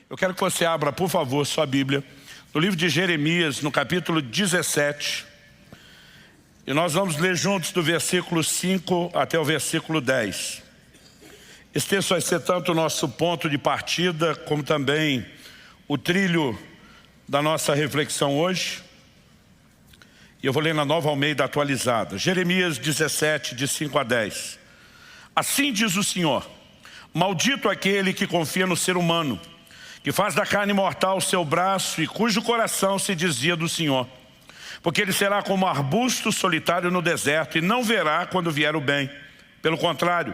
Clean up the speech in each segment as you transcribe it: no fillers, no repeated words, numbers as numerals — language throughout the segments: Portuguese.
Eu quero que você abra, por favor, sua Bíblia, no livro de Jeremias, no capítulo 17. E nós vamos ler juntos do versículo 5 até o versículo 10. Esse texto vai ser tanto o nosso ponto de partida, como também o trilho da nossa reflexão hoje. E eu vou ler na Nova Almeida atualizada. Jeremias 17, de 5 a 10. Assim diz o Senhor: maldito aquele que confia no ser humano, que faz da carne mortal o seu braço e cujo coração se desvia do Senhor. Porque ele será como arbusto solitário no deserto e não verá quando vier o bem. Pelo contrário,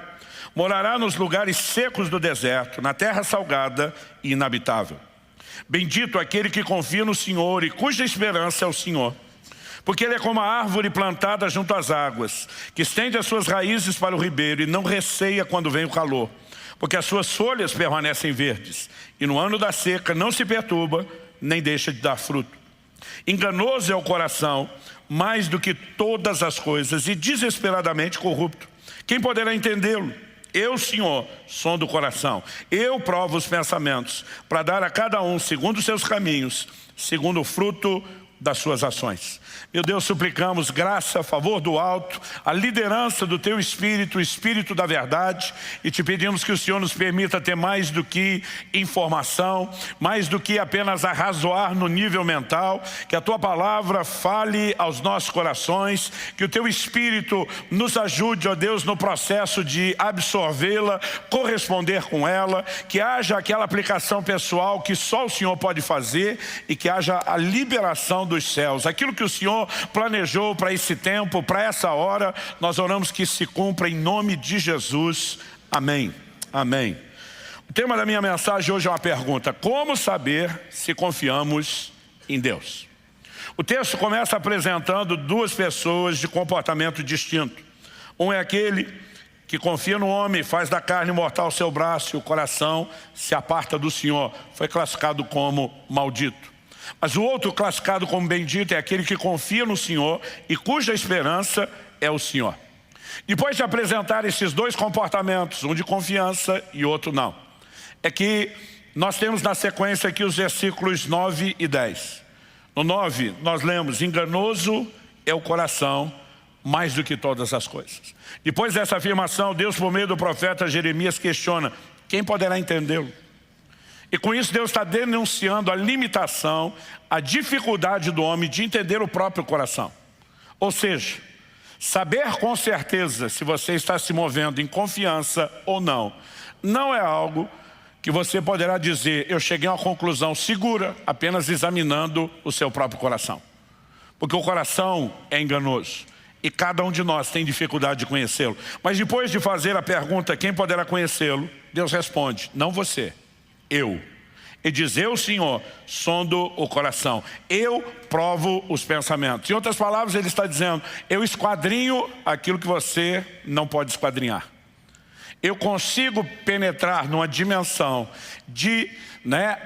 morará nos lugares secos do deserto, na terra salgada e inabitável. Bendito aquele que confia no Senhor e cuja esperança é o Senhor. Porque ele é como a árvore plantada junto às águas, que estende as suas raízes para o ribeiro e não receia quando vem o calor. Porque as suas folhas permanecem verdes, e no ano da seca não se perturba, nem deixa de dar fruto. Enganoso é o coração, mais do que todas as coisas, e desesperadamente corrupto. Quem poderá entendê-lo? Eu, Senhor, sondo o coração. Eu provo os pensamentos, para dar a cada um, segundo os seus caminhos, segundo o fruto das suas ações. Meu Deus, suplicamos graça, favor do alto, a liderança do Teu Espírito, o Espírito da verdade, e te pedimos que o Senhor nos permita ter mais do que informação, mais do que apenas arrazoar no nível mental, que a Tua palavra fale aos nossos corações, que o Teu Espírito nos ajude, ó Deus, no processo de absorvê-la, corresponder com ela, que haja aquela aplicação pessoal que só o Senhor pode fazer e que haja a liberação dos céus. Aquilo que o Senhor planejou para esse tempo, para essa hora, nós oramos que se cumpra em nome de Jesus. Amém. Amém. O tema da minha mensagem hoje é uma pergunta: como saber se confiamos em Deus? O texto começa apresentando duas pessoas de comportamento distinto. Um é aquele que confia no homem, faz da carne mortal seu braço e o coração se aparta do Senhor. Foi classificado como maldito. Mas o outro, classificado como bendito, é aquele que confia no Senhor e cuja esperança é o Senhor. Depois de apresentar esses dois comportamentos, um de confiança e outro não, é que nós temos na sequência aqui os versículos 9 e 10. No 9 nós lemos: enganoso é o coração mais do que todas as coisas. Depois dessa afirmação, Deus, por meio do profeta Jeremias, questiona: quem poderá entendê-lo? E com isso Deus está denunciando a limitação, a dificuldade do homem de entender o próprio coração. Ou seja, saber com certeza se você está se movendo em confiança ou não, não é algo que você poderá dizer: eu cheguei a uma conclusão segura apenas examinando o seu próprio coração. Porque o coração é enganoso e cada um de nós tem dificuldade de conhecê-lo. Mas depois de fazer a pergunta: quem poderá conhecê-lo? Deus responde: não você, eu. E diz: eu, Senhor, sondo o coração, eu provo os pensamentos. Em outras palavras, ele está dizendo: eu esquadrinho aquilo que você não pode esquadrinhar. Eu consigo penetrar numa dimensão de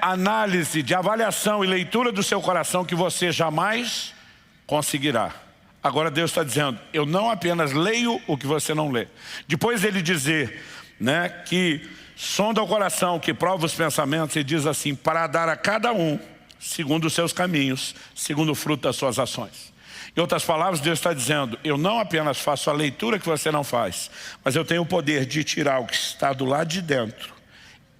análise, de avaliação e leitura do seu coração que você jamais conseguirá. Agora Deus está dizendo: eu não apenas leio o que você não lê. Depois ele dizer que sonda o coração, que prova os pensamentos, e diz assim: para dar a cada um segundo os seus caminhos, segundo o fruto das suas ações. Em outras palavras, Deus está dizendo: eu não apenas faço a leitura que você não faz, mas eu tenho o poder de tirar o que está do lado de dentro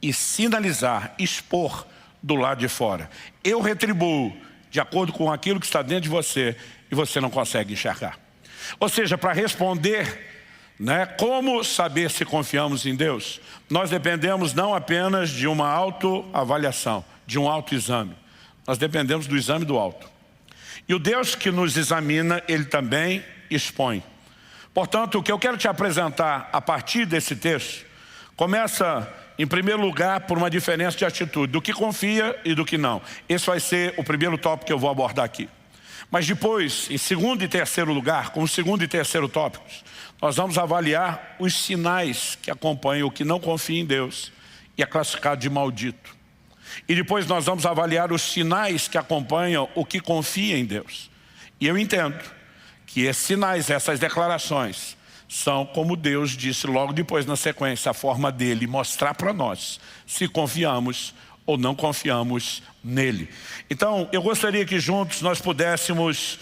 e sinalizar, expor do lado de fora. Eu retribuo de acordo com aquilo que está dentro de você e você não consegue enxergar. Ou seja, para responder como saber se confiamos em Deus, nós dependemos não apenas de uma autoavaliação, de um autoexame. Nós dependemos do exame do auto. E o Deus que nos examina, Ele também expõe. Portanto, o que eu quero te apresentar a partir desse texto começa, em primeiro lugar, por uma diferença de atitude, do que confia e do que não. Esse vai ser o primeiro tópico que eu vou abordar aqui. Mas depois, em segundo e terceiro lugar, como segundo e terceiro tópicos, nós vamos avaliar os sinais que acompanham o que não confia em Deus e é classificado de maldito. E depois nós vamos avaliar os sinais que acompanham o que confia em Deus. E eu entendo que esses sinais, essas declarações, são, como Deus disse logo depois na sequência, a forma dele mostrar para nós se confiamos ou não confiamos nele. Então, eu gostaria que juntos nós pudéssemos,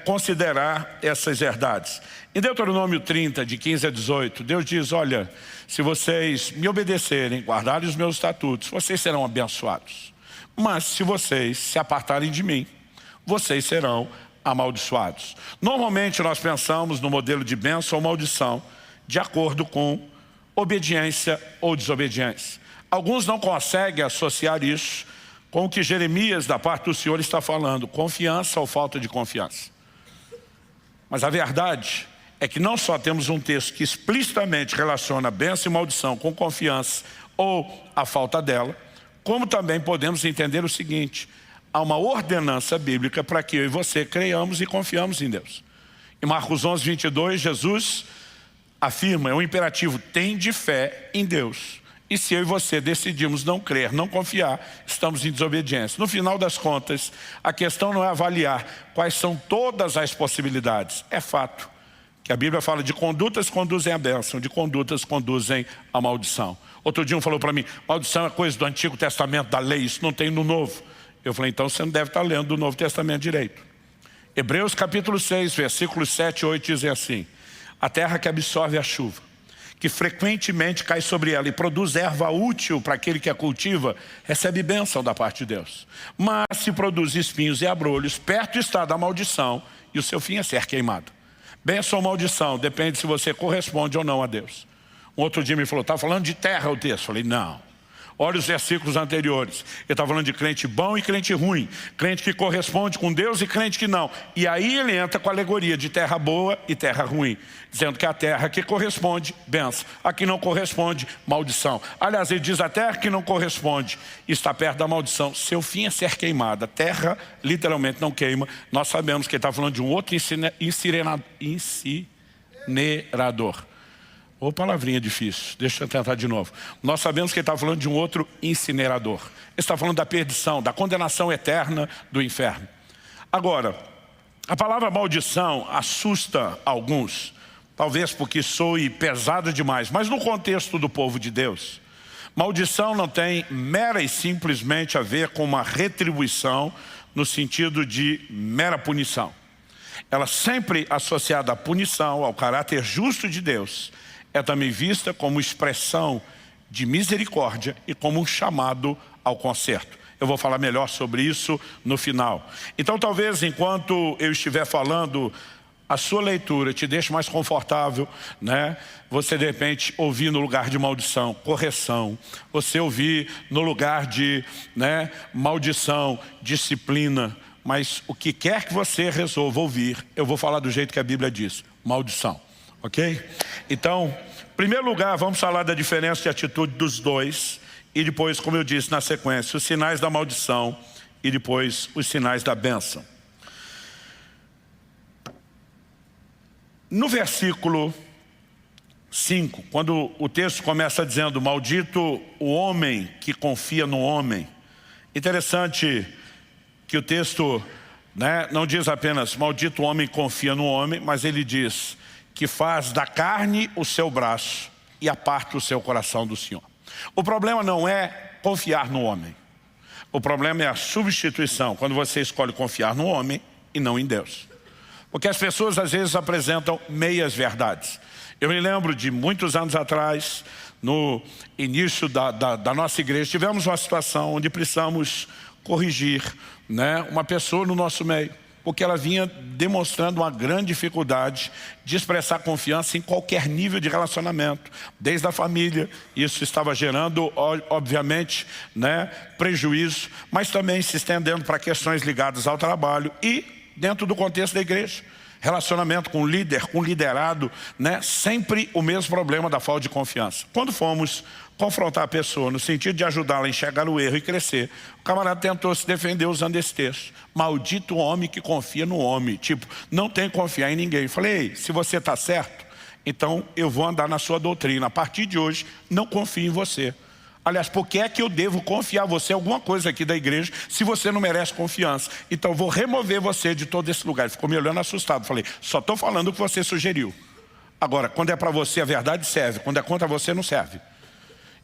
considerar essas verdades. Em Deuteronômio 30, de 15 a 18, Deus diz, olha, se vocês me obedecerem, guardarem os meus estatutos, vocês serão abençoados. Mas se vocês se apartarem de mim, vocês serão amaldiçoados. Normalmente nós pensamos no modelo de bênção ou maldição de acordo com obediência ou desobediência. Alguns não conseguem associar isso com o que Jeremias, da parte do Senhor, está falando, confiança ou falta de confiança. Mas a verdade é que não só temos um texto que explicitamente relaciona bênção e maldição com confiança ou a falta dela, como também podemos entender o seguinte, há uma ordenança bíblica para que eu e você creiamos e confiamos em Deus. Em Marcos 11, 22, Jesus afirma, é um imperativo, tende fé em Deus. E se eu e você decidimos não crer, não confiar, estamos em desobediência. No final das contas, a questão não é avaliar quais são todas as possibilidades. É fato que a Bíblia fala de condutas conduzem à bênção, de condutas conduzem à maldição. Outro dia um falou para mim, maldição é coisa do Antigo Testamento, da lei, isso não tem no Novo. Eu falei, então você não deve estar lendo o Novo Testamento direito. Hebreus capítulo 6, versículos 7 e 8 dizem assim, a terra que absorve a chuva, que frequentemente cai sobre ela e produz erva útil para aquele que a cultiva, recebe bênção da parte de Deus. Mas se produz espinhos e abrolhos, perto está da maldição e o seu fim é ser queimado. Bênção ou maldição, depende se você corresponde ou não a Deus. Um outro dia me falou, está falando de terra o texto? Eu falei, não. Olha os versículos anteriores. Ele está falando de crente bom e crente ruim. Crente que corresponde com Deus e crente que não. E aí ele entra com a alegoria de terra boa e terra ruim. Dizendo que a terra que corresponde, bênção. A que não corresponde, maldição. Aliás, ele diz a terra que não corresponde está perto da maldição. Seu fim é ser queimada. A terra literalmente não queima. Nós sabemos que ele está falando de um outro incinerador. Ô, palavrinha difícil, deixa eu tentar de novo. Nós sabemos que ele está falando de um outro incinerador. Ele está falando da perdição, da condenação eterna do inferno. Agora, a palavra maldição assusta alguns, talvez porque soe pesado demais, mas no contexto do povo de Deus, maldição não tem mera e simplesmente a ver com uma retribuição no sentido de mera punição. Ela sempre associada à punição, ao caráter justo de Deus, é também vista como expressão de misericórdia e como um chamado ao conserto. Eu vou falar melhor sobre isso no final. Então talvez enquanto eu estiver falando, a sua leitura te deixe mais confortável, Você de repente ouvir no lugar de maldição, correção. Você ouvir no lugar de maldição, disciplina. Mas o que quer que você resolva ouvir, eu vou falar do jeito que a Bíblia diz, maldição. Ok? Então, em primeiro lugar, vamos falar da diferença de atitude dos dois e depois, como eu disse na sequência, os sinais da maldição e depois os sinais da bênção. No versículo 5, quando o texto começa dizendo, maldito o homem que confia no homem. Interessante que o texto não diz apenas, maldito o homem que confia no homem, mas ele diz que faz da carne o seu braço e aparta o seu coração do Senhor. O problema não é confiar no homem. O problema é a substituição, quando você escolhe confiar no homem e não em Deus. Porque as pessoas às vezes apresentam meias verdades. Eu me lembro de muitos anos atrás, no início da nossa igreja, tivemos uma situação onde precisamos corrigir uma pessoa no nosso meio. Porque ela vinha demonstrando uma grande dificuldade de expressar confiança em qualquer nível de relacionamento, desde a família. Isso estava gerando, obviamente, prejuízo, mas também se estendendo para questões ligadas ao trabalho e dentro do contexto da igreja. Relacionamento com o líder, com o liderado, sempre o mesmo problema da falta de confiança. Quando fomos confrontar a pessoa no sentido de ajudá-la a enxergar o erro e crescer, o camarada tentou se defender usando esse texto. Maldito o homem que confia no homem. Tipo, não tem que confiar em ninguém. Falei, se você está certo, então eu vou andar na sua doutrina. A partir de hoje, não confio em você. Aliás, por que é que eu devo confiar você em alguma coisa aqui da igreja se você não merece confiança? Então eu vou remover você de todo esse lugar. Ele ficou me olhando assustado. Falei, só estou falando o que você sugeriu. Agora, quando é para você a verdade serve, quando é contra você não serve.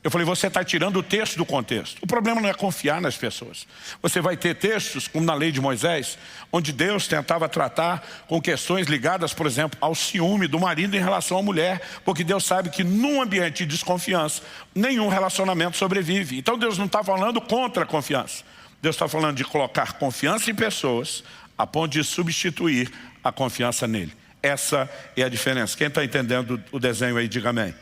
Eu falei, você está tirando o texto do contexto. O problema não é confiar nas pessoas. Você vai ter textos, como na lei de Moisés, onde Deus tentava tratar com questões ligadas, por exemplo, ao ciúme do marido em relação à mulher, porque Deus sabe que num ambiente de desconfiança, nenhum relacionamento sobrevive. Então Deus não está falando contra a confiança. Deus está falando de colocar confiança em pessoas, a ponto de substituir a confiança nele. Essa é a diferença. Quem está entendendo o desenho aí, diga amém.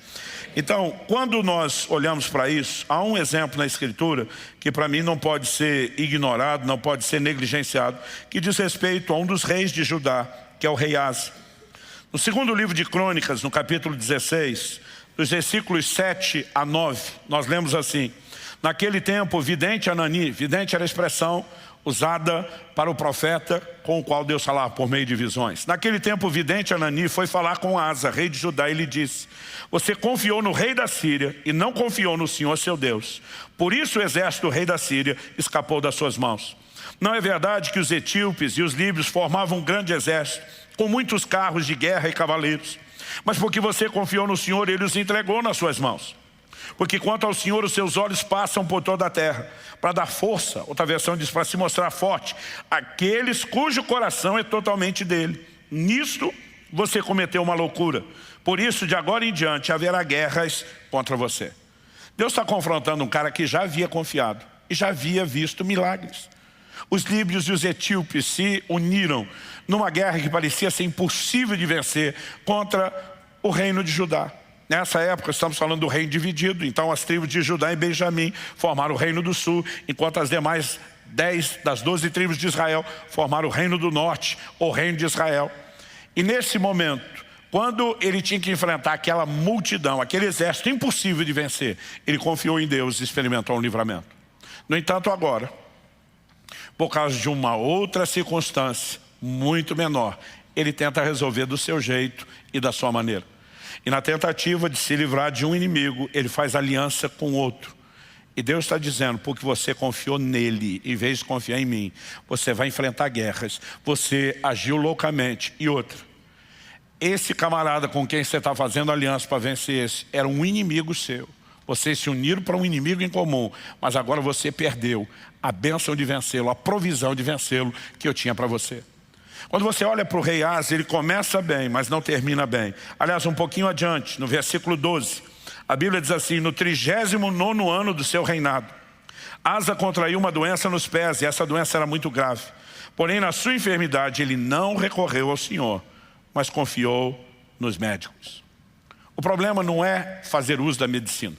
Então, quando nós olhamos para isso, há um exemplo na Escritura que para mim não pode ser ignorado, não pode ser negligenciado, que diz respeito a um dos reis de Judá, que é o rei Asa. No segundo livro de Crônicas, no capítulo 16, dos versículos 7 a 9, nós lemos assim: naquele tempo, o vidente Anani, vidente era a expressão usada para o profeta com o qual Deus falava por meio de visões. Naquele tempo, o vidente Anani foi falar com Asa, rei de Judá, e lhe disse: você confiou no rei da Síria e não confiou no Senhor seu Deus. Por isso o exército do rei da Síria escapou das suas mãos. Não é verdade que os etíopes e os líbios formavam um grande exército, com muitos carros de guerra e cavaleiros? Mas porque você confiou no Senhor, ele os entregou nas suas mãos. Porque quanto ao Senhor, os seus olhos passam por toda a terra, para dar força, outra versão diz, para se mostrar forte, aqueles cujo coração é totalmente dele. Nisto você cometeu uma loucura. Por isso, de agora em diante, haverá guerras contra você. Deus está confrontando um cara que já havia confiado e já havia visto milagres. Os líbios e os etíopes se uniram numa guerra que parecia ser impossível de vencer contra o reino de Judá. Nessa época estamos falando do reino dividido, então as tribos de Judá e Benjamim formaram o reino do sul, enquanto as demais 10 das 12 tribos de Israel formaram o reino do norte, o reino de Israel. E nesse momento, quando ele tinha que enfrentar aquela multidão, aquele exército impossível de vencer, ele confiou em Deus e experimentou um livramento. No entanto, agora, por causa de uma outra circunstância muito menor, ele tenta resolver do seu jeito e da sua maneira. E na tentativa de se livrar de um inimigo, ele faz aliança com outro. E Deus está dizendo, porque você confiou nele, em vez de confiar em mim, você vai enfrentar guerras, você agiu loucamente. E outra, esse camarada com quem você está fazendo aliança para vencer esse, era um inimigo seu. Vocês se uniram para um inimigo em comum, mas agora você perdeu a bênção de vencê-lo, a provisão de vencê-lo que eu tinha para você. Quando você olha para o rei Asa, ele começa bem, mas não termina bem. Aliás, um pouquinho adiante, no versículo 12, a Bíblia diz assim: no 39º ano do seu reinado, Asa contraiu uma doença nos pés, e essa doença era muito grave. Porém, na sua enfermidade, ele não recorreu ao Senhor, mas confiou nos médicos. O problema não é fazer uso da medicina.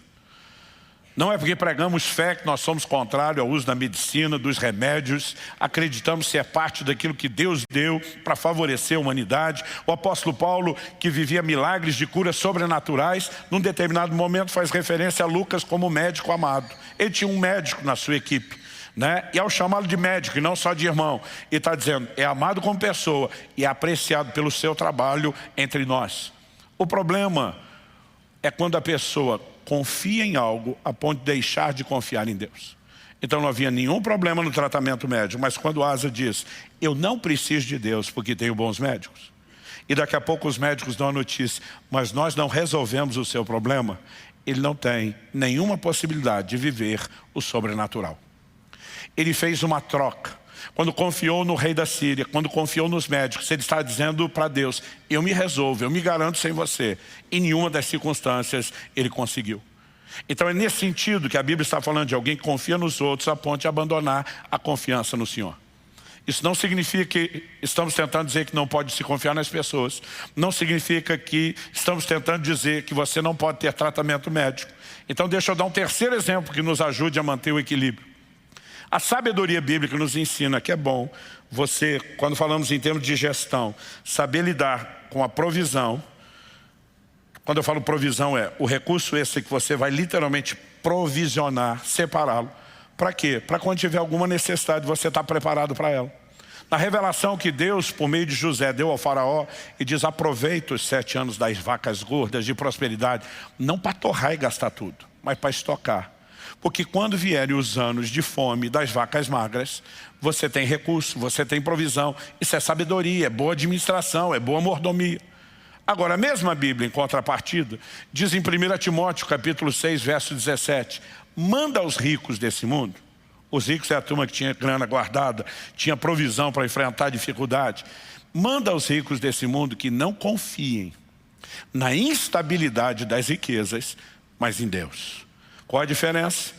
Não é porque pregamos fé que nós somos contrários ao uso da medicina, dos remédios. Acreditamos que é parte daquilo que Deus deu para favorecer a humanidade. O apóstolo Paulo, que vivia milagres de curas sobrenaturais, num determinado momento faz referência a Lucas como médico amado. Ele tinha um médico na sua equipe, né? E ao chamá-lo de médico e não só de irmão, ele está dizendo, é amado como pessoa e é apreciado pelo seu trabalho entre nós. O problema é quando a pessoa confia em algo a ponto de deixar de confiar em Deus. Então não havia nenhum problema no tratamento médico, mas quando Asa diz, eu não preciso de Deus porque tenho bons médicos, e daqui a pouco os médicos dão a notícia, mas nós não resolvemos o seu problema, ele não tem nenhuma possibilidade de viver o sobrenatural. Ele fez uma troca. Quando confiou no rei da Síria, quando confiou nos médicos, ele está dizendo para Deus, eu me resolvo, eu me garanto sem você. Em nenhuma das circunstâncias ele conseguiu. Então é nesse sentido que a Bíblia está falando de alguém que confia nos outros a ponto de abandonar a confiança no Senhor. Isso não significa que estamos tentando dizer que não pode se confiar nas pessoas. Não significa que estamos tentando dizer que você não pode ter tratamento médico. Então deixa eu dar um terceiro exemplo que nos ajude a manter o equilíbrio. A sabedoria bíblica nos ensina que é bom você, quando falamos em termos de gestão, saber lidar com a provisão. Quando eu falo provisão é o recurso esse que você vai literalmente provisionar, separá-lo. Para quê? Para quando tiver alguma necessidade você estar preparado para ela. Na revelação que Deus, por meio de José, deu ao faraó e diz, aproveita os 7 anos das vacas gordas de prosperidade, não para torrar e gastar tudo, mas para estocar. Porque quando vierem os anos de fome das vacas magras, você tem recurso, você tem provisão. Isso é sabedoria, é boa administração, é boa mordomia. Agora, a mesma Bíblia, em contrapartida, diz em 1 Timóteo, capítulo 6, verso 17, manda aos ricos desse mundo. Os ricos é a turma que tinha grana guardada, tinha provisão para enfrentar a dificuldade. Manda aos ricos desse mundo que não confiem na instabilidade das riquezas, mas em Deus. Qual a diferença?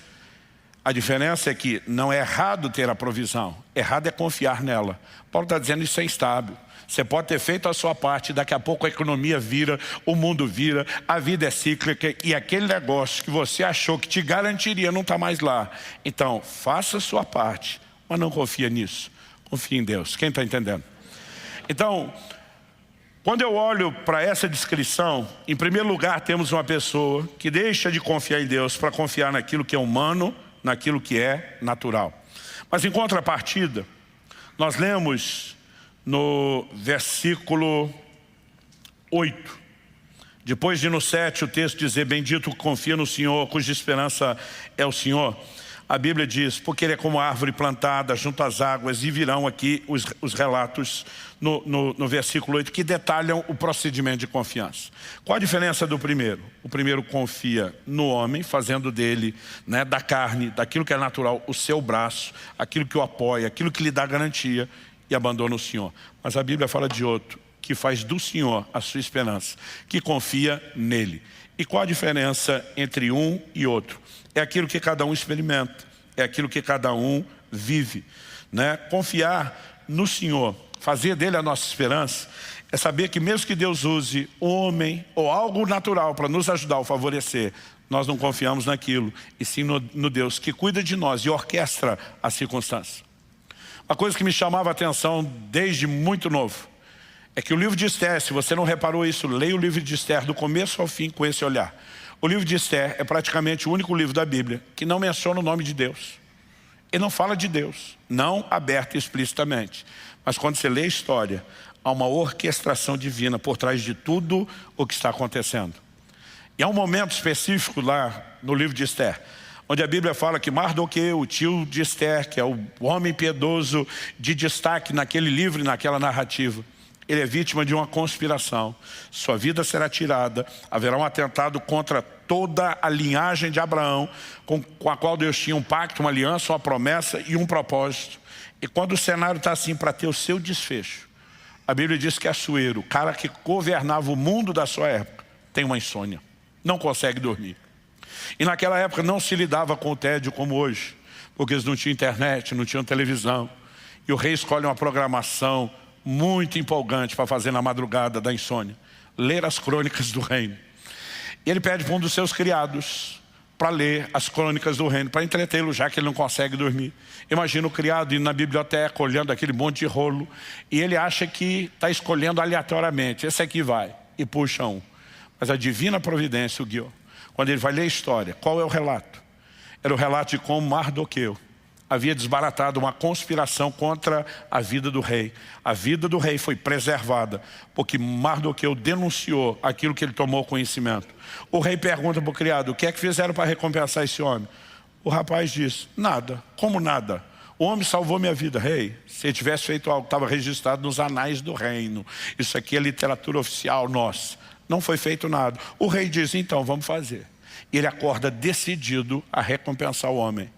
A diferença é que não é errado ter a provisão, errado é confiar nela. Paulo está dizendo isso é instável. Você pode ter feito a sua parte, daqui a pouco a economia vira, o mundo vira, a vida é cíclica e aquele negócio que você achou que te garantiria não está mais lá. Então, faça a sua parte, mas não confia nisso. Confie em Deus. Quem está entendendo? Então, quando eu olho para essa descrição, em primeiro lugar temos uma pessoa que deixa de confiar em Deus para confiar naquilo que é humano, naquilo que é natural. Mas em contrapartida, nós lemos no versículo 8, depois de no 7 o texto dizer, bendito que confia no Senhor, cuja esperança é o Senhor. A Bíblia diz, porque ele é como árvore plantada junto às águas, e virão aqui os relatos no versículo 8 que detalham o procedimento de confiança. Qual a diferença do primeiro? O primeiro confia no homem, fazendo dele, da carne, daquilo que é natural, o seu braço, aquilo que o apoia, aquilo que lhe dá garantia, e abandona o Senhor. Mas a Bíblia fala de outro, que faz do Senhor a sua esperança, que confia nele. E qual a diferença entre um e outro? É aquilo que cada um experimenta, é aquilo que cada um vive. Confiar no Senhor, fazer dele a nossa esperança, é saber que mesmo que Deus use um homem ou algo natural para nos ajudar ou favorecer, nós não confiamos naquilo, e sim no Deus que cuida de nós e orquestra a circunstância. Uma coisa que me chamava a atenção desde muito novo é que o livro de Esther, se você não reparou isso, leia o livro de Esther do começo ao fim com esse olhar. O livro de Esther é praticamente o único livro da Bíblia que não menciona o nome de Deus. Ele não fala de Deus, não aberto explicitamente. Mas quando você lê a história, há uma orquestração divina por trás de tudo o que está acontecendo. E há um momento específico lá no livro de Esther, onde a Bíblia fala que Mardoqueu, o tio de Esther, que é o homem piedoso de destaque naquele livro e naquela narrativa, ele é vítima de uma conspiração. Sua vida será tirada, haverá um atentado contra toda a linhagem de Abraão, com a qual Deus tinha um pacto, uma aliança, uma promessa e um propósito. E quando o cenário está assim para ter o seu desfecho, a Bíblia diz que Assuero, o cara que governava o mundo da sua época, tem uma insônia, não consegue dormir. E naquela época não se lidava com o tédio como hoje, porque eles não tinham internet, não tinham televisão. E o rei escolhe uma programação muito empolgante para fazer na madrugada da insônia. Ler as crônicas do reino. E ele pede para um dos seus criados para ler as crônicas do reino, para entretê-lo, já que ele não consegue dormir. Imagina o criado indo na biblioteca, olhando aquele monte de rolo, e ele acha que está escolhendo aleatoriamente. Esse aqui vai, e puxa um. Mas a divina providência o guiou. Quando ele vai ler a história, qual é o relato? Era o relato de como Mardoqueu havia desbaratado uma conspiração contra a vida do rei. A vida do rei foi preservada, porque Mardoqueu denunciou aquilo que ele tomou conhecimento. O rei pergunta para o criado, o que é que fizeram para recompensar esse homem? O rapaz diz, nada. Como nada? O homem salvou minha vida, rei. Se ele tivesse feito algo, estava registrado nos anais do reino. Isso aqui é literatura oficial nossa. Não foi feito nada. O rei diz, então, vamos fazer. E ele acorda decidido a recompensar o homem.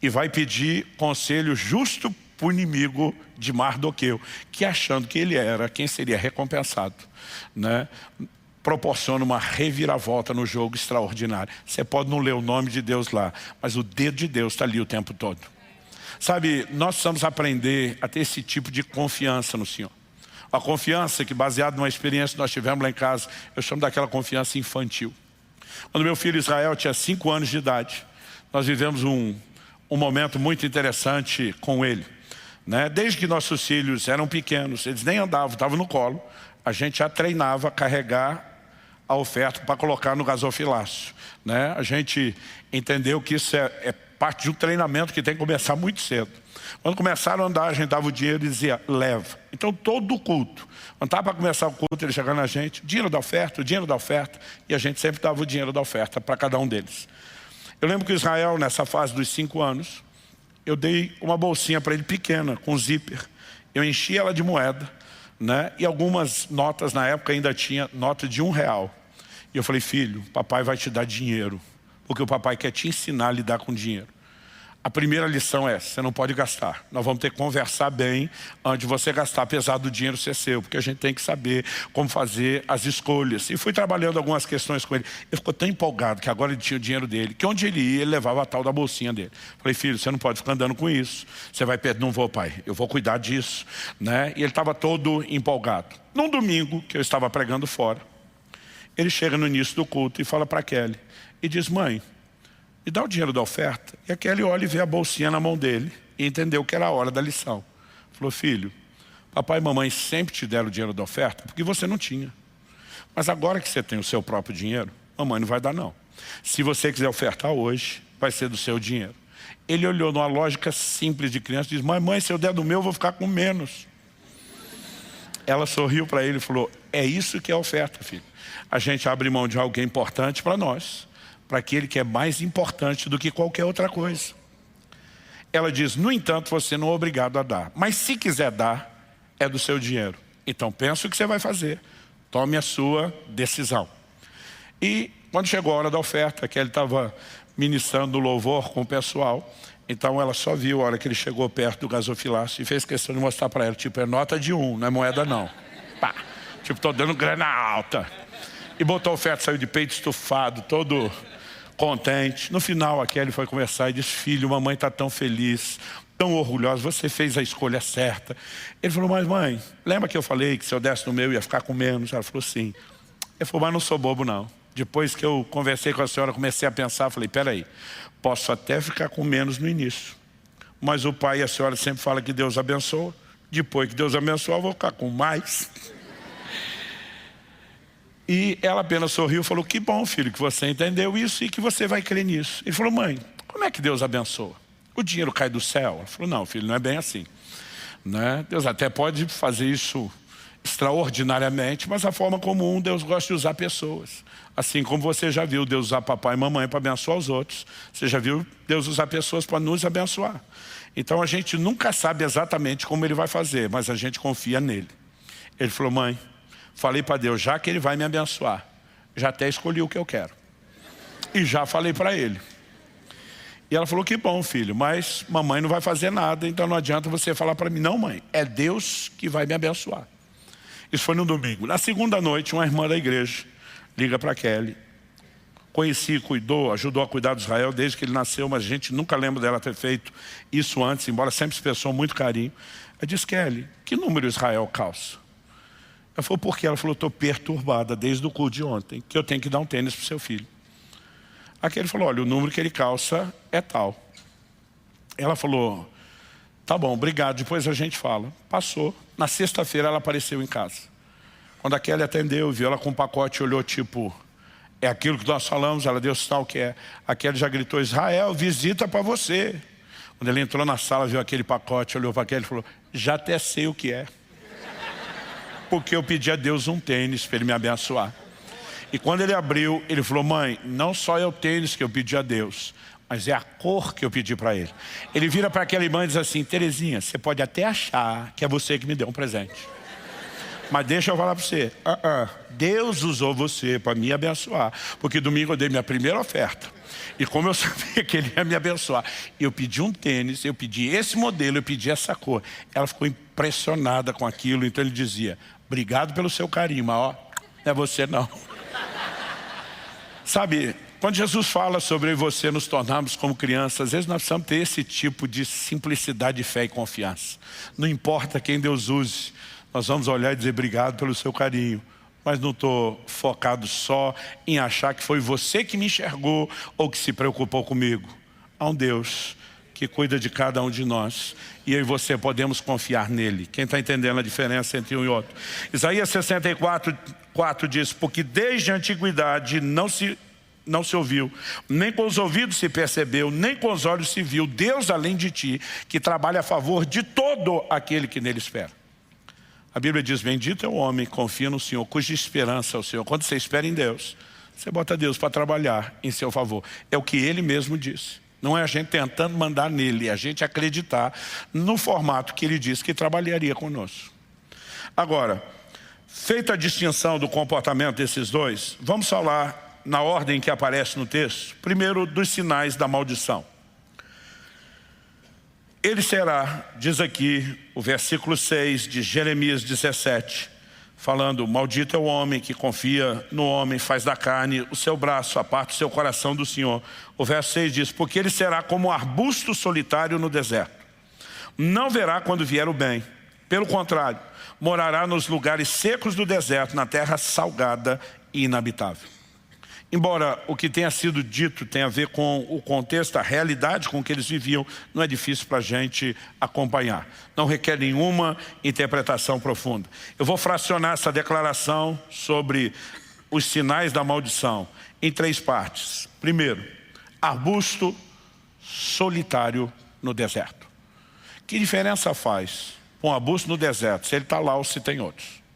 E vai pedir conselho justo para o inimigo de Mardoqueu, que achando que ele era quem seria recompensado, proporciona uma reviravolta no jogo extraordinário. Você pode não ler o nome de Deus lá, mas o dedo de Deus está ali o tempo todo. Sabe, nós precisamos aprender a ter esse tipo de confiança no Senhor. A confiança que, baseada numa experiência que nós tivemos lá em casa, eu chamo daquela confiança infantil. Quando meu filho Israel tinha 5 anos de idade, nós vivemos um momento muito interessante com ele. Desde que nossos filhos eram pequenos, eles nem andavam, estavam no colo, a gente já treinava a carregar a oferta para colocar no gasofilácio. A gente entendeu que isso é parte de um treinamento que tem que começar muito cedo. Quando começaram a andar, a gente dava o dinheiro e dizia, leva. Então todo o culto, quando estava para começar o culto, ele chegava na gente, dinheiro da oferta, e a gente sempre dava o dinheiro da oferta para cada um deles. Eu lembro que Israel, nessa fase dos 5 anos, eu dei uma bolsinha para ele pequena, com zíper. Eu enchi ela de moeda, né? E algumas notas na época ainda tinha nota de R$1. E eu falei, filho, papai vai te dar dinheiro, porque o papai quer te ensinar a lidar com dinheiro. A primeira lição é, você não pode gastar. Nós vamos ter que conversar bem antes de você gastar, apesar do dinheiro ser seu, porque a gente tem que saber como fazer as escolhas. E fui trabalhando algumas questões com ele. Ele ficou tão empolgado que agora ele tinha o dinheiro dele, que onde ele ia, ele levava a tal da bolsinha dele. Falei, filho, você não pode ficar andando com isso. Você vai perder. Não vou, pai, eu vou cuidar disso, né? E ele estava todo empolgado. Num domingo, que eu estava pregando fora, ele chega no início do culto e fala para Kelly, e diz, mãe, me dá o dinheiro da oferta. E a Kelly olha e vê a bolsinha na mão dele e entendeu que era a hora da lição. Falou, filho, papai e mamãe sempre te deram o dinheiro da oferta porque você não tinha. Mas agora que você tem o seu próprio dinheiro, mamãe não vai dar não. Se você quiser ofertar hoje, vai ser do seu dinheiro. Ele olhou numa lógica simples de criança e disse, mãe, se eu der do meu, eu vou ficar com menos. Ela sorriu para ele e falou, é isso que é oferta, filho. A gente abre mão de alguém importante para nós, para aquele que é mais importante do que qualquer outra coisa. Ela diz, no entanto, você não é obrigado a dar. Mas se quiser dar, é do seu dinheiro. Então pensa o que você vai fazer. Tome a sua decisão. E quando chegou a hora da oferta, que ele estava ministrando louvor com o pessoal, então ela só viu a hora que ele chegou perto do gasofilácio e fez questão de mostrar para ela, tipo, é nota de 1, não é moeda não. Pá, tipo, estou dando grana alta. E botou a oferta, saiu de peito estufado, todo contente. No final, a Kelly foi conversar e disse, filho, mamãe está tão feliz, tão orgulhosa, você fez a escolha certa. Ele falou, mas mãe, lembra que eu falei que se eu desse no meu ia ficar com menos? Ela falou, sim. Ele falou, mas não sou bobo não. Depois que eu conversei com a senhora, comecei a pensar, falei, peraí, posso até ficar com menos no início, mas o pai e a senhora sempre falam que Deus abençoa. Depois que Deus abençoa, eu vou ficar com mais. E ela apenas sorriu e falou, que bom, filho, que você entendeu isso e que você vai crer nisso. Ele falou, mãe, como é que Deus abençoa? O dinheiro cai do céu? Ela falou, não, filho, não é bem assim, né? Deus até pode fazer isso extraordinariamente, mas a forma comum, Deus gosta de usar pessoas. Assim como você já viu Deus usar papai e mamãe para abençoar os outros, você já viu Deus usar pessoas para nos abençoar. Então a gente nunca sabe exatamente como Ele vai fazer, mas a gente confia nele. Ele falou, mãe, falei para Deus, já que Ele vai me abençoar, já até escolhi o que eu quero. E já falei para Ele. E ela falou, que bom, filho, mas mamãe não vai fazer nada, então não adianta você falar para mim. Não, mãe, é Deus que vai me abençoar. Isso foi no domingo. Na segunda noite, uma irmã da igreja liga para Kelly. Conheci, cuidou, ajudou a cuidar de Israel desde que ele nasceu, mas a gente nunca lembra dela ter feito isso antes, embora sempre se expressou muito carinho. Ela disse, Kelly, que número Israel calça? Ela falou, por quê? Ela falou, estou perturbada desde o culto de ontem, que eu tenho que dar um tênis para o seu filho. Aqui ele falou, olha, o número que ele calça é tal. Ela falou, tá bom, obrigado, depois a gente fala. Passou. Na sexta-feira ela apareceu em casa. Quando a Kelly atendeu, viu ela com um pacote, olhou tipo, é aquilo que nós falamos, ela deu sinal que é. A Kelly já gritou, Israel, visita para você. Quando ele entrou na sala, viu aquele pacote, olhou para a Kelly e falou, já até sei o que é. Porque eu pedi a Deus um tênis para Ele me abençoar. E quando ele abriu, ele falou, mãe, não só é o tênis que eu pedi a Deus, mas é a cor que eu pedi para ele. Ele vira para aquela irmã e diz assim, Terezinha, você pode até achar que é você que me deu um presente. Mas deixa eu falar para você, Deus usou você para me abençoar. Porque domingo eu dei minha primeira oferta. E como eu sabia que Ele ia me abençoar, eu pedi um tênis, eu pedi esse modelo, eu pedi essa cor. Ela ficou impressionada com aquilo, então ele dizia, obrigado pelo seu carinho, mas ó, não é você não. Sabe, quando Jesus fala sobre eu e você nos tornarmos como crianças, às vezes nós precisamos ter esse tipo de simplicidade de fé e confiança. Não importa quem Deus use, nós vamos olhar e dizer obrigado pelo seu carinho. Mas não estou focado só em achar que foi você que me enxergou ou que se preocupou comigo. Há um Deus que cuida de cada um de nós. E eu e você podemos confiar nele. Quem está entendendo a diferença entre um e outro? Isaías 64:4 diz, porque desde a antiguidade não se ouviu, nem com os ouvidos se percebeu, nem com os olhos se viu, Deus além de ti, que trabalha a favor de todo aquele que nele espera. A Bíblia diz, bendito é o homem que confia no Senhor, cuja esperança é o Senhor. Quando você espera em Deus, você bota Deus para trabalhar em seu favor. É o que Ele mesmo disse. Não é a gente tentando mandar nele, é a gente acreditar no formato que Ele disse que trabalharia conosco. Agora, feita a distinção do comportamento desses dois, vamos falar na ordem que aparece no texto. Primeiro, dos sinais da maldição. Ele será, diz aqui o versículo 6 de Jeremias 17, falando: maldito é o homem que confia no homem, faz da carne o seu braço, aparta o seu coração do Senhor. O verso 6 diz: porque ele será como um arbusto solitário no deserto. Não verá quando vier o bem. Pelo contrário, morará nos lugares secos do deserto, na terra salgada e inabitável. Embora o que tenha sido dito tenha a ver com o contexto, a realidade com que eles viviam, não é difícil para a gente acompanhar. Não requer nenhuma interpretação profunda. Eu vou fracionar essa declaração sobre os sinais da maldição em 3 partes. Primeiro, arbusto solitário no deserto. Que diferença faz um arbusto no deserto, se ele está lá ou se tem outros?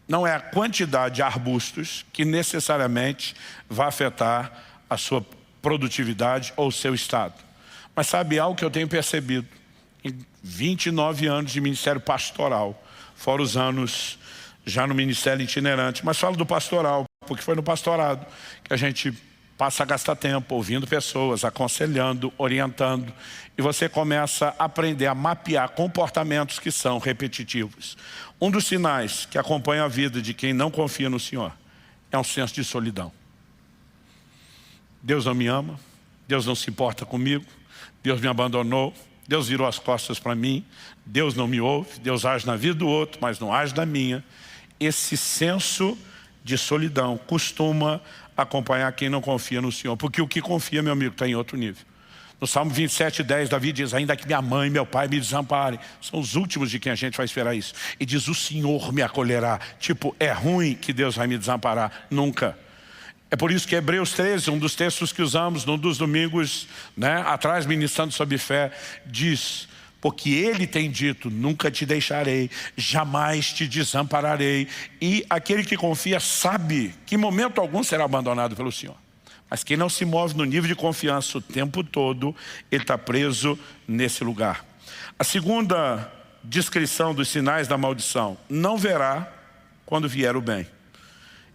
Não é a quantidade de arbustos que necessariamente vai afetar a sua produtividade ou o seu estado. Mas sabe algo que eu tenho percebido em 29 anos de ministério pastoral, fora os anos já no ministério itinerante, mas falo do pastoral, porque foi no pastorado que a gente passa a gastar tempo ouvindo pessoas, aconselhando, orientando, e você começa a aprender a mapear comportamentos que são repetitivos. Um dos sinais que acompanha a vida de quem não confia no Senhor é um senso de solidão. Deus não me ama, Deus não se importa comigo, Deus me abandonou, Deus virou as costas para mim, Deus não me ouve, Deus age na vida do outro, mas não age na minha. Esse senso de solidão costuma acompanhar quem não confia no Senhor, porque o que confia, meu amigo, está em outro nível. No Salmo 27:10, Davi diz: ainda que minha mãe e meu pai me desamparem, são os últimos de quem a gente vai esperar isso. E diz: o Senhor me acolherá. Tipo, é ruim que Deus vai me desamparar? Nunca. É por isso que Hebreus 13, um dos textos que usamos num dos domingos, atrás, ministrando sobre fé, diz: porque Ele tem dito, nunca te deixarei, jamais te desampararei. E aquele que confia sabe que em momento algum será abandonado pelo Senhor. Mas quem não se move no nível de confiança o tempo todo, ele está preso nesse lugar. A segunda descrição dos sinais da maldição: não verá quando vier o bem.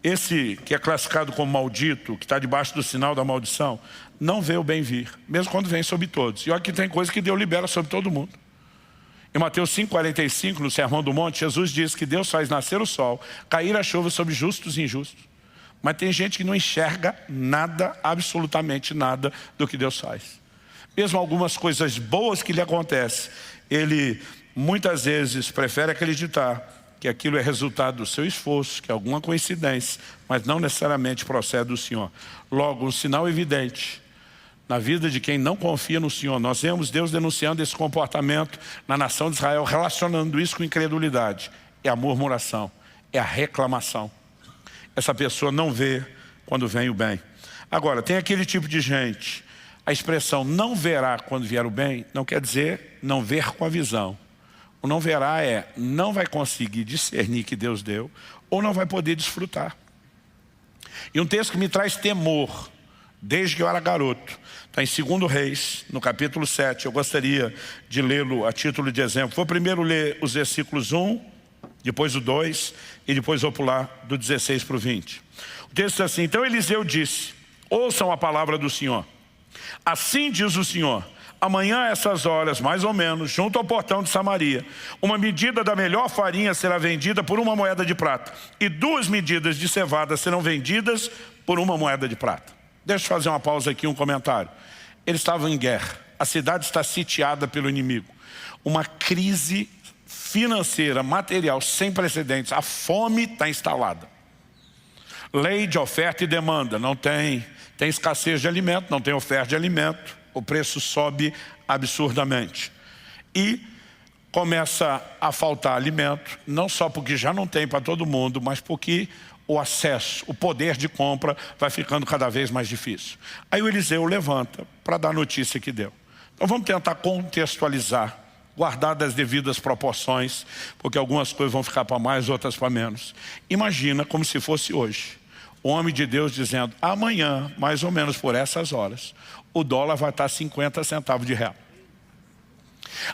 Esse que é classificado como maldito, que está debaixo do sinal da maldição, não vê o bem vir, mesmo quando vem sobre todos. E olha que tem coisa que Deus libera sobre todo mundo. Em Mateus 5,45, no Sermão do Monte, Jesus diz que Deus faz nascer o sol, cair a chuva sobre justos e injustos. Mas tem gente que não enxerga nada, absolutamente nada do que Deus faz. Mesmo algumas coisas boas que lhe acontecem, ele muitas vezes prefere acreditar que aquilo é resultado do seu esforço, que é alguma coincidência, mas não necessariamente procede do Senhor. Logo, um sinal evidente na vida de quem não confia no Senhor. Nós vemos Deus denunciando esse comportamento na nação de Israel, relacionando isso com incredulidade. É a murmuração, é a reclamação. Essa pessoa não vê quando vem o bem. Agora, tem aquele tipo de gente, a expressão não verá quando vier o bem, não quer dizer não ver com a visão. O não verá é, não vai conseguir discernir que Deus deu, ou não vai poder desfrutar. E um texto que me traz temor, desde que eu era garoto, está em 2 Reis, no capítulo 7, eu gostaria de lê-lo a título de exemplo. Vou primeiro ler os versículos 1, depois o 2, e depois vou pular do 16 para o 20. O texto é assim: então Eliseu disse, ouçam a palavra do Senhor. Assim diz o Senhor: amanhã a essas horas, mais ou menos, junto ao portão de Samaria, uma medida da melhor farinha será vendida por 1 moeda de prata, e 2 medidas de cevada serão vendidas por 1 moeda de prata. Deixa eu fazer uma pausa aqui, um comentário. Eles estavam em guerra, a cidade está sitiada pelo inimigo. Uma crise financeira, material, sem precedentes. A fome está instalada. Lei de oferta e demanda, não tem escassez de alimento, não tem oferta de alimento. O preço sobe absurdamente. E começa a faltar alimento, não só porque já não tem para todo mundo, mas porque o acesso, o poder de compra vai ficando cada vez mais difícil. Aí o Eliseu levanta para dar a notícia que deu. Então vamos tentar contextualizar, guardar das devidas proporções, porque algumas coisas vão ficar para mais, outras para menos. Imagina como se fosse hoje. O homem de Deus dizendo, amanhã, mais ou menos por essas horas, o dólar vai estar 50 centavos de real.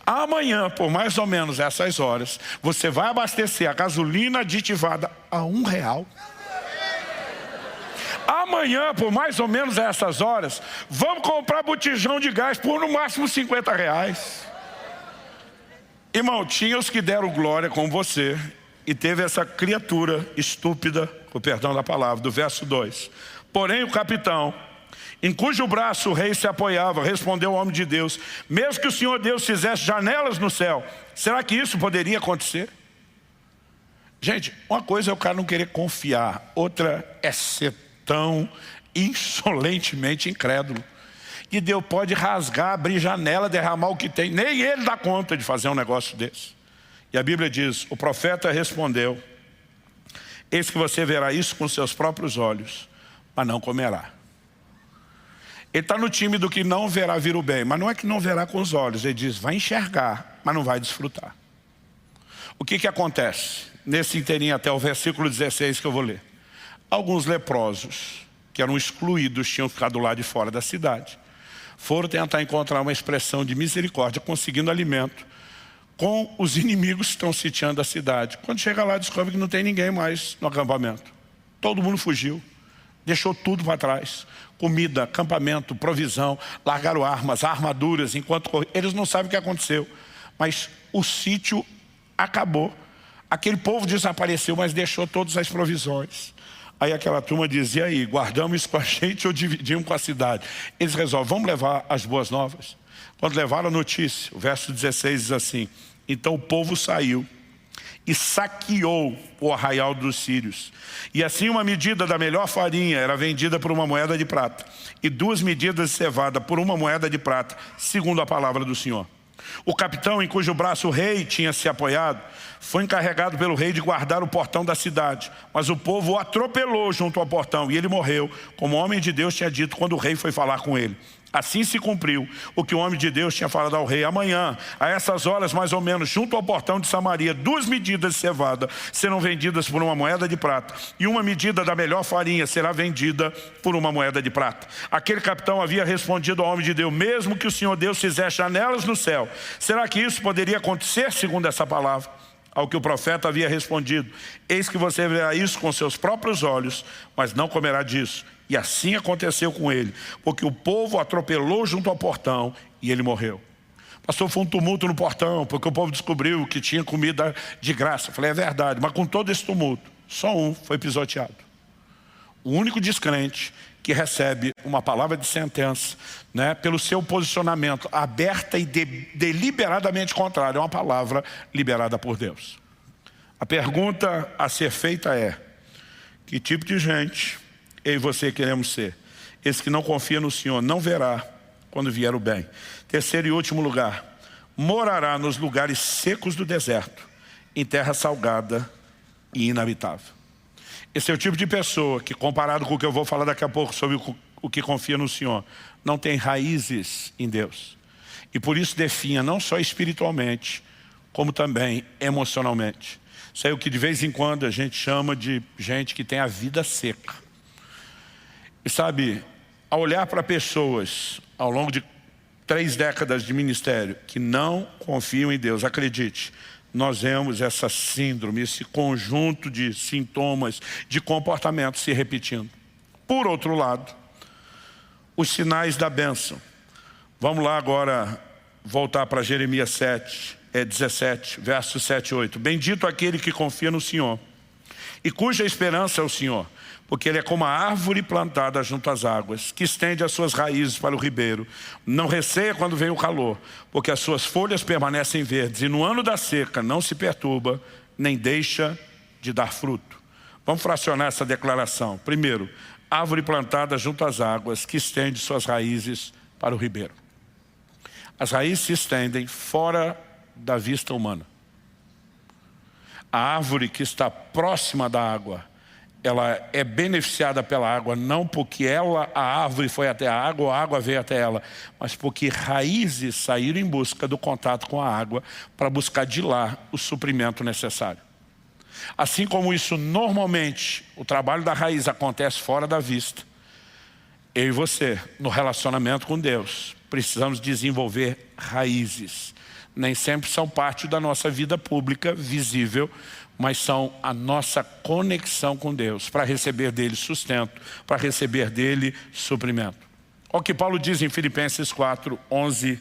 Amanhã, por mais ou menos essas horas, você vai abastecer a gasolina aditivada a R$1. Amanhã, por mais ou menos essas horas, vamos comprar botijão de gás por no máximo R$50. Irmão, tinha os que deram glória com você e teve essa criatura estúpida, com perdão da palavra, do verso 2. Porém o capitão, em cujo braço o rei se apoiava, respondeu ao homem de Deus: mesmo que o Senhor Deus fizesse janelas no céu, será que isso poderia acontecer? Gente, uma coisa é o cara não querer confiar, outra é ser tão insolentemente incrédulo. E Deus pode rasgar, abrir janela, derramar o que tem. Nem ele dá conta de fazer um negócio desse. E a Bíblia diz, o profeta respondeu: eis que você verá isso com seus próprios olhos, mas não comerá. Ele está no time do que não verá vir o bem, mas não é que não verá com os olhos. Ele diz, vai enxergar, mas não vai desfrutar. O que acontece? Nesse inteirinho até o versículo 16 que eu vou ler. Alguns leprosos, que eram excluídos, tinham ficado do lado de fora da cidade, foram tentar encontrar uma expressão de misericórdia, conseguindo alimento com os inimigos que estão sitiando a cidade. Quando chega lá, descobre que não tem ninguém mais no acampamento. Todo mundo fugiu, deixou tudo para trás. Comida, acampamento, provisão, largaram armas, armaduras, enquanto eles não sabem o que aconteceu. Mas o sítio acabou. Aquele povo desapareceu, mas deixou todas as provisões. Aí aquela turma dizia, e aí, guardamos isso com a gente ou dividimos com a cidade? Eles resolvem, vamos levar as boas novas. Quando levaram a notícia, o verso 16 diz assim: então o povo saiu e saqueou o arraial dos sírios. E assim uma medida da melhor farinha era vendida por uma moeda de prata, e 2 medidas de cevada por uma moeda de prata, segundo a palavra do Senhor. O capitão, em cujo braço o rei tinha se apoiado, foi encarregado pelo rei de guardar o portão da cidade. Mas o povo o atropelou junto ao portão e ele morreu, como o homem de Deus tinha dito quando o rei foi falar com ele. Assim se cumpriu o que o homem de Deus tinha falado ao rei. Amanhã, a essas horas mais ou menos, junto ao portão de Samaria, 2 medidas de cevada serão vendidas por uma moeda de prata, e 1 medida da melhor farinha será vendida por uma moeda de prata. Aquele capitão havia respondido ao homem de Deus: mesmo que o Senhor Deus fizesse janelas no céu, será que isso poderia acontecer segundo essa palavra? Ao que o profeta havia respondido: eis que você verá isso com seus próprios olhos, mas não comerá disso. E assim aconteceu com ele, porque o povo atropelou junto ao portão e ele morreu. Pastor, foi um tumulto no portão, porque o povo descobriu que tinha comida de graça. Eu falei, é verdade, mas com todo esse tumulto, só um foi pisoteado. O único descrente que recebe uma palavra de sentença, né, pelo seu posicionamento aberta e deliberadamente contrário a uma palavra liberada por Deus. A pergunta a ser feita é: que tipo de gente eu e você queremos ser? Esse que não confia no Senhor não verá quando vier o bem. Terceiro e último lugar: morará nos lugares secos do deserto, em terra salgada e inabitável. Esse é o tipo de pessoa que, comparado com o que eu vou falar daqui a pouco sobre o que confia no Senhor, não tem raízes em Deus. E por isso definha não só espiritualmente, como também emocionalmente. Isso é o que de vez em quando a gente chama de gente que tem a vida seca. E sabe, ao olhar para pessoas ao longo de 3 décadas de ministério que não confiam em Deus, acredite, nós vemos essa síndrome, esse conjunto de sintomas, de comportamentos se repetindo. Por outro lado, os sinais da bênção. Vamos lá agora voltar para Jeremias 17, versos 7 e 8. Bendito aquele que confia no Senhor e cuja esperança é o Senhor, porque ele é como a árvore plantada junto às águas, que estende as suas raízes para o ribeiro. Não receia quando vem o calor, porque as suas folhas permanecem verdes, e no ano da seca não se perturba, nem deixa de dar fruto. Vamos fracionar essa declaração. Primeiro, árvore plantada junto às águas, que estende suas raízes para o ribeiro. As raízes se estendem fora da vista humana. A árvore que está próxima da água, ela é beneficiada pela água, não porque a árvore foi até a água ou a água veio até ela, mas porque raízes saíram em busca do contato com a água para buscar de lá o suprimento necessário. Assim como isso normalmente, o trabalho da raiz acontece fora da vista, eu e você, no relacionamento com Deus, precisamos desenvolver raízes. nem sempre são parte da nossa vida pública, visível, mas são a nossa conexão com Deus, para receber dele sustento, para receber dele suprimento. Olha o que Paulo diz em Filipenses 4, 11.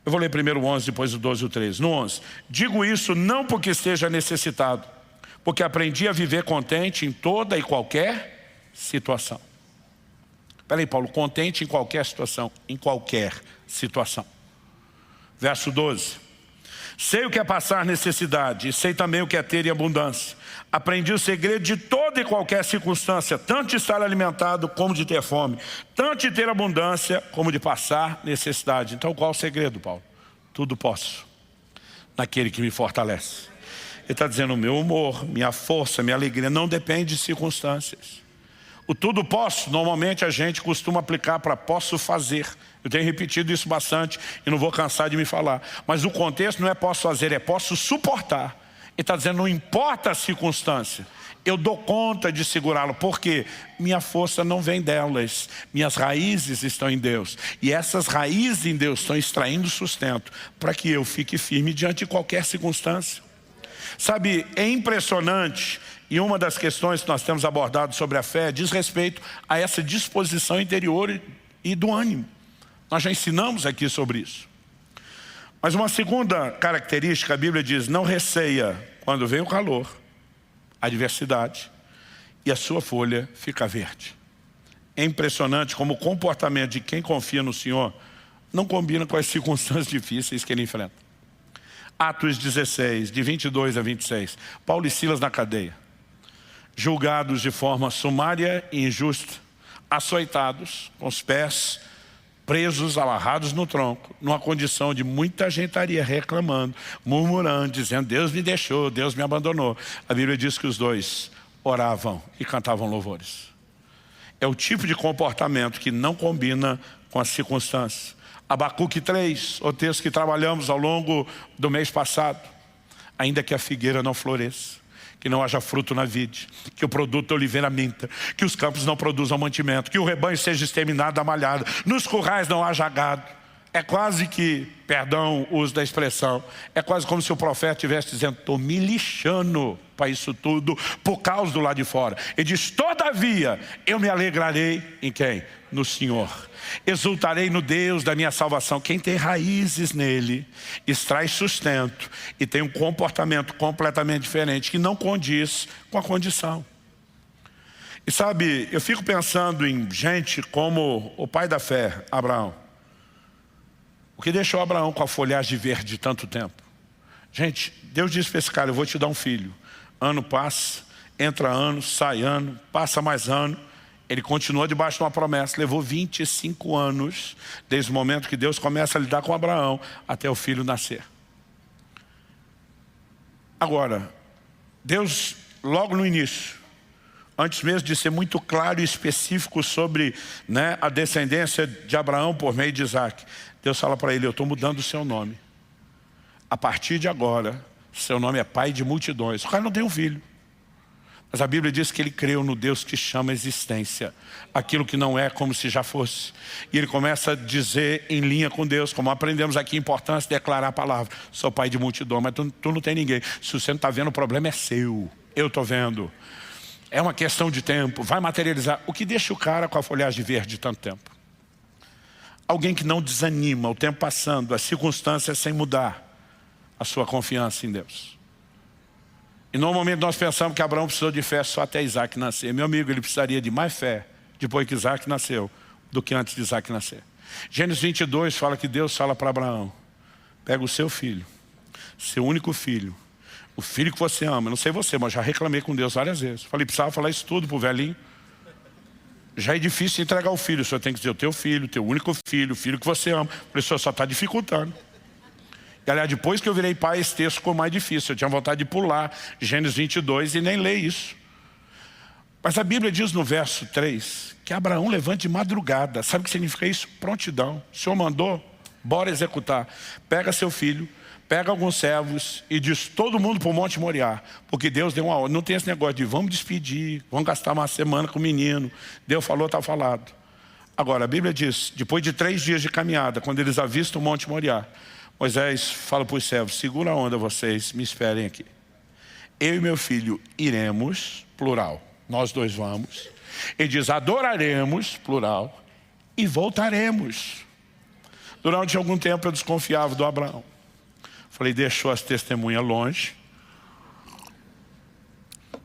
Eu vou ler primeiro o 11, depois o 12 e o 13. No 11. Digo isso não porque esteja necessitado, porque aprendi a viver contente em toda e qualquer situação. Espera aí, Paulo, contente em qualquer situação, em qualquer situação. Verso 12. Sei o que é passar necessidade, e sei também o que é ter em abundância. Aprendi o segredo de toda e qualquer circunstância, tanto de estar alimentado como de ter fome, tanto de ter abundância como de passar necessidade. Então qual é o segredo, Paulo? Tudo posso, naquele que me fortalece. Ele está dizendo, o meu humor, minha força, minha alegria não depende de circunstâncias. O tudo posso, normalmente a gente costuma aplicar para posso fazer. Eu tenho repetido isso bastante e não vou cansar de me falar. Mas o contexto não é posso fazer, é posso suportar. Ele está dizendo, não importa a circunstância, eu dou conta de segurá-lo. Porque minha força não vem delas, minhas raízes estão em Deus. E essas raízes em Deus estão extraindo sustento para que eu fique firme diante de qualquer circunstância. Sabe, é impressionante. E uma das questões que nós temos abordado sobre a fé diz respeito a essa disposição interior e do ânimo. Nós já ensinamos aqui sobre isso. Mas uma segunda característica, a Bíblia diz, não receia quando vem o calor, a adversidade, e a sua folha fica verde. É impressionante como o comportamento de quem confia no Senhor não combina com as circunstâncias difíceis que ele enfrenta. Atos 16, de 22 a 26. Paulo e Silas na cadeia, julgados de forma sumária e injusta, açoitados, com os pés presos, amarrados no tronco, numa condição de muita gente estaria reclamando, murmurando, dizendo, Deus me deixou, Deus me abandonou. A Bíblia diz que os dois oravam e cantavam louvores. É o tipo de comportamento que não combina com as circunstâncias. Abacuque 3, o texto que trabalhamos ao longo do mês passado. Ainda que a figueira não floresça, que não haja fruto na vide, que o produto da oliveira minta, que os campos não produzam mantimento, que o rebanho seja exterminado, amalhado, nos currais não haja gado. É quase que, perdão o uso da expressão, é quase como se o profeta estivesse dizendo, estou me lixando para isso tudo, por causa do lado de fora. Ele diz, todavia, eu me alegrarei em quem? No Senhor. Exultarei no Deus da minha salvação. Quem tem raízes nele, extrai sustento e tem um comportamento completamente diferente, que não condiz com a condição. E sabe, eu fico pensando em gente como o pai da fé, Abraão. O que deixou Abraão com a folhagem verde tanto tempo? Gente, Deus disse para esse cara, eu vou te dar um filho. Ano passa, entra ano, sai ano, passa mais ano. Ele continua debaixo de uma promessa. Levou 25 anos, desde o momento que Deus começa a lidar com Abraão, até o filho nascer. Agora, Deus, logo no início, antes mesmo de ser muito claro e específico sobre a descendência de Abraão por meio de Isaac, Deus fala para ele, eu estou mudando o seu nome. A partir de agora, seu nome é pai de multidões. O cara não tem um filho. Mas a Bíblia diz que ele creu no Deus que chama a existência aquilo que não é como se já fosse. E ele começa a dizer em linha com Deus, como aprendemos aqui, a importância de declarar a palavra. Sou pai de multidão, mas tu não tem ninguém. Se você não está vendo, o problema é seu. Eu estou vendo. É uma questão de tempo, vai materializar. O que deixa o cara com a folhagem verde tanto tempo? Alguém que não desanima, o tempo passando, as circunstâncias sem mudar a sua confiança em Deus. E normalmente nós pensamos que Abraão precisou de fé só até Isaac nascer. Meu amigo, ele precisaria de mais fé depois que Isaac nasceu do que antes de Isaac nascer. Gênesis 22 fala que Deus fala para Abraão, pega o seu filho, seu único filho, o filho que você ama. Não sei você, mas já reclamei com Deus várias vezes. Falei, precisava falar isso tudo para o velhinho. Já é difícil entregar o filho, o senhor tem que dizer o teu filho, teu único filho, o filho que você ama. Falei, o senhor só está dificultando. E aliás, depois que eu virei pai, esse texto ficou mais difícil. Eu tinha vontade de pular Gênesis 22 e nem ler isso. Mas a Bíblia diz no verso 3 que Abraão levanta de madrugada. Sabe o que significa isso? Prontidão. O Senhor mandou, bora executar. Pega seu filho, pega alguns servos e diz todo mundo para o Monte Moriá. Porque Deus deu uma ordem. Não tem esse negócio de vamos despedir, vamos gastar uma semana com o menino. Deus falou, está falado. Agora, a Bíblia diz, depois de 3 dias de caminhada, quando eles avistam o Monte Moriá, Moisés fala para os servos, segura a onda vocês, me esperem aqui. Eu e meu filho iremos, plural, nós dois vamos. Ele diz, adoraremos, plural, e voltaremos. Durante algum tempo eu desconfiava do Abraão. Falei, deixou as testemunhas longe.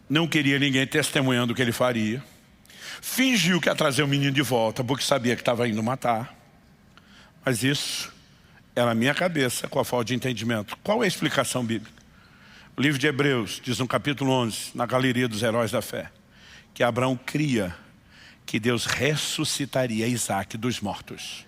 Não queria ninguém testemunhando o que ele faria. Fingiu que ia trazer o menino de volta, porque sabia que estava indo matar. Mas isso era a minha cabeça com a falta de entendimento. Qual é a explicação bíblica? O livro de Hebreus diz no capítulo 11, na galeria dos heróis da fé, que Abraão cria que Deus ressuscitaria Isaac dos mortos.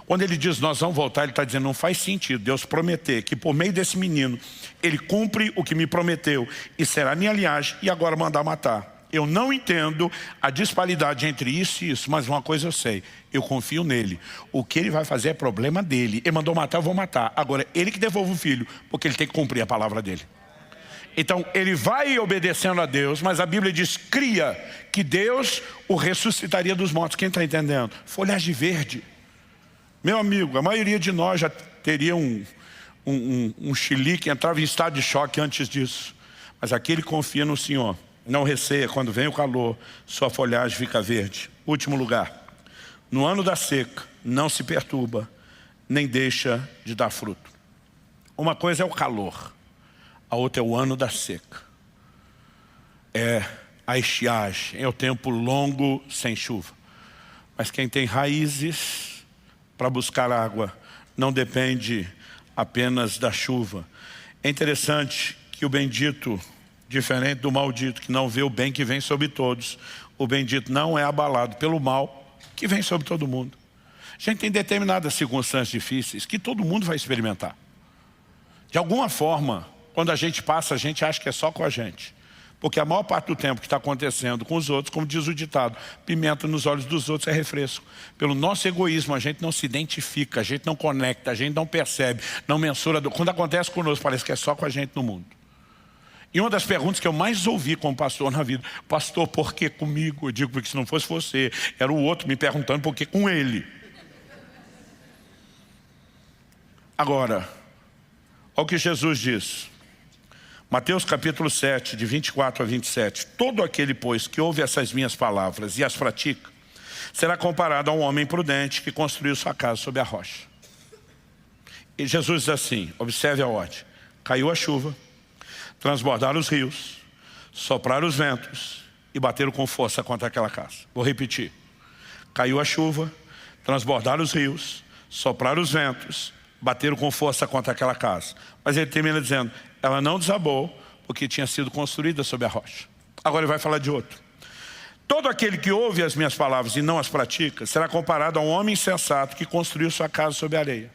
Quando ele diz nós vamos voltar, ele está dizendo não faz sentido Deus prometer que por meio desse menino ele cumpre o que me prometeu e será minha linhagem e agora mandar matar. Eu não entendo a disparidade entre isso e isso, mas uma coisa eu sei, eu confio nele. O que ele vai fazer é problema dele. Ele mandou matar, eu vou matar. Agora, ele que devolve o filho, porque ele tem que cumprir a palavra dele. Então, ele vai obedecendo a Deus, mas a Bíblia diz, cria que Deus o ressuscitaria dos mortos. Quem está entendendo? Folhagem verde. Meu amigo, a maioria de nós já teria um chilique, entrava em estado de choque antes disso. Mas aquele confia no Senhor. Não receia, quando vem o calor, sua folhagem fica verde. Último lugar, no ano da seca, não se perturba, nem deixa de dar fruto. Uma coisa é o calor, a outra é o ano da seca. É a estiagem, é o tempo longo sem chuva. Mas quem tem raízes para buscar água, não depende apenas da chuva. É interessante que o bendito, diferente do maldito, que não vê o bem que vem sobre todos, o bendito não é abalado pelo mal que vem sobre todo mundo. A gente tem determinadas circunstâncias difíceis que todo mundo vai experimentar. De alguma forma, quando a gente passa, a gente acha que é só com a gente. Porque a maior parte do tempo que está acontecendo com os outros, como diz o ditado, pimenta nos olhos dos outros é refresco. Pelo nosso egoísmo, a gente não se identifica, a gente não conecta, a gente não percebe, não mensura. Quando acontece conosco, parece que é só com a gente no mundo. E uma das perguntas que eu mais ouvi como pastor na vida, pastor, por que comigo? Eu digo, porque se não fosse você, era o outro me perguntando por que com ele. Agora, olha o que Jesus diz. Mateus capítulo 7, de 24 a 27. Todo aquele, pois, que ouve essas minhas palavras e as pratica, será comparado a um homem prudente que construiu sua casa sobre a rocha. E Jesus diz assim, observe a ordem. Caiu a chuva, transbordaram os rios, sopraram os ventos e bateram com força contra aquela casa. Vou repetir. Caiu a chuva, transbordaram os rios, sopraram os ventos, bateram com força contra aquela casa. Mas ele termina dizendo, ela não desabou porque tinha sido construída sobre a rocha. Agora ele vai falar de outro. Todo aquele que ouve as minhas palavras e não as pratica, será comparado a um homem insensato que construiu sua casa sobre a areia.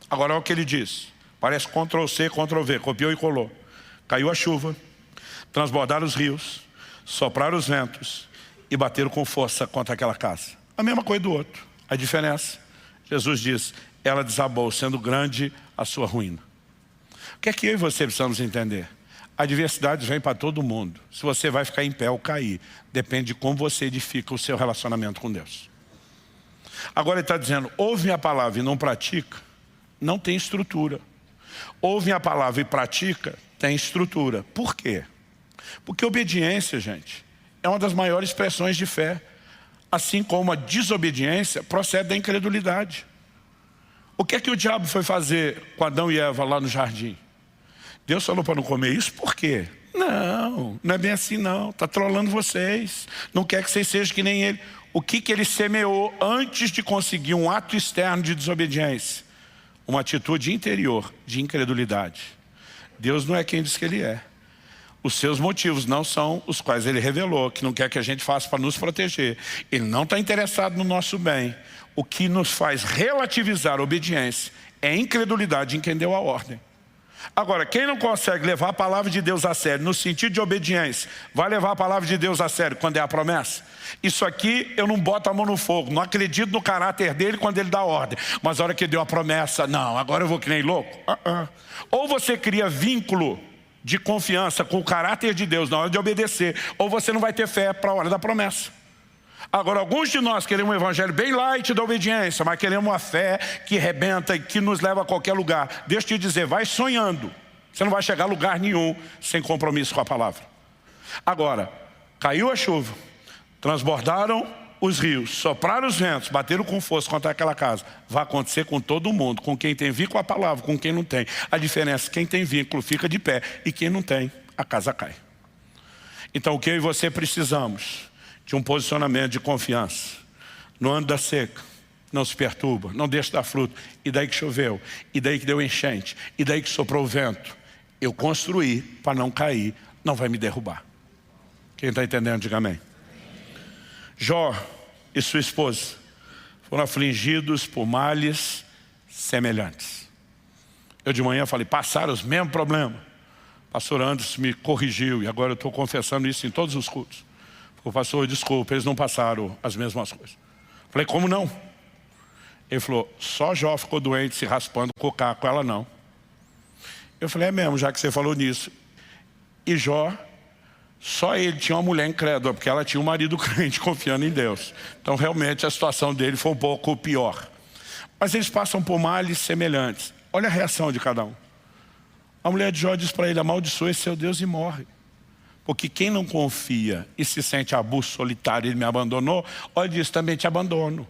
Agora olha o que ele diz. Parece Ctrl+C, Ctrl+V, copiou e colou. Caiu a chuva, transbordaram os rios, sopraram os ventos e bateram com força contra aquela casa. A mesma coisa do outro. A diferença, Jesus diz, ela desabou, sendo grande a sua ruína. O que é que eu e você precisamos entender? A adversidade vem para todo mundo. Se você vai ficar em pé ou cair, depende de como você edifica o seu relacionamento com Deus. Agora ele está dizendo, ouve minha palavra e não pratica, não tem estrutura. Ouve minha palavra e pratica, tem estrutura. Por quê? Porque obediência, gente, é uma das maiores expressões de fé. Assim como a desobediência procede da incredulidade. O que é que o diabo foi fazer com Adão e Eva lá no jardim? Deus falou para não comer isso, por quê? Não é bem assim não, está trolando vocês, não quer que vocês sejam que nem ele. O que ele semeou antes de conseguir um ato externo de desobediência? Uma atitude interior de incredulidade. Deus não é quem diz que ele é. Os seus motivos não são os quais ele revelou, que não quer que a gente faça para nos proteger. Ele não está interessado no nosso bem. O que nos faz relativizar a obediência é a incredulidade em quem deu a ordem. Agora, quem não consegue levar a palavra de Deus a sério, no sentido de obediência, vai levar a palavra de Deus a sério quando é a promessa? Isso aqui eu não boto a mão no fogo, não acredito no caráter dele quando ele dá ordem. Mas a hora que deu a promessa, não, agora eu vou que nem louco. Ou você cria vínculo de confiança com o caráter de Deus na hora de obedecer, ou você não vai ter fé para a hora da promessa. Agora, alguns de nós queremos um evangelho bem light da obediência, mas queremos uma fé que rebenta e que nos leva a qualquer lugar. Deixa eu te dizer, vai sonhando. Você não vai chegar a lugar nenhum sem compromisso com a palavra. Agora, caiu a chuva, transbordaram os rios, sopraram os ventos, bateram com força contra aquela casa. Vai acontecer com todo mundo, com quem tem vínculo com a palavra, com quem não tem. A diferença é que quem tem vínculo fica de pé e quem não tem, a casa cai. Então o que eu e você precisamos? De um posicionamento de confiança. No ano da seca, não se perturba, não deixa dar fruto. E daí que choveu, e daí que deu enchente, e daí que soprou o vento. Eu construí para não cair, não vai me derrubar. Quem está entendendo, diga amém. Jó e sua esposa foram afligidos por males semelhantes. Eu de manhã falei, passaram os mesmos problemas. O pastor Anderson me corrigiu e agora eu estou confessando isso em todos os cultos. O pastor, desculpa, eles não passaram as mesmas coisas. Falei, como não? Ele falou, só Jó ficou doente se raspando com o caco, ela não. Eu falei, é mesmo, já que você falou nisso. E Jó, só ele tinha uma mulher incrédula, porque ela tinha um marido crente confiando em Deus. Então realmente a situação dele foi um pouco pior. Mas eles passam por males semelhantes. Olha a reação de cada um. A mulher de Jó diz para ele, amaldiçoa esse seu Deus e morre. Porque quem não confia e se sente abuso solitário, ele me abandonou, olha diz, também te abandono.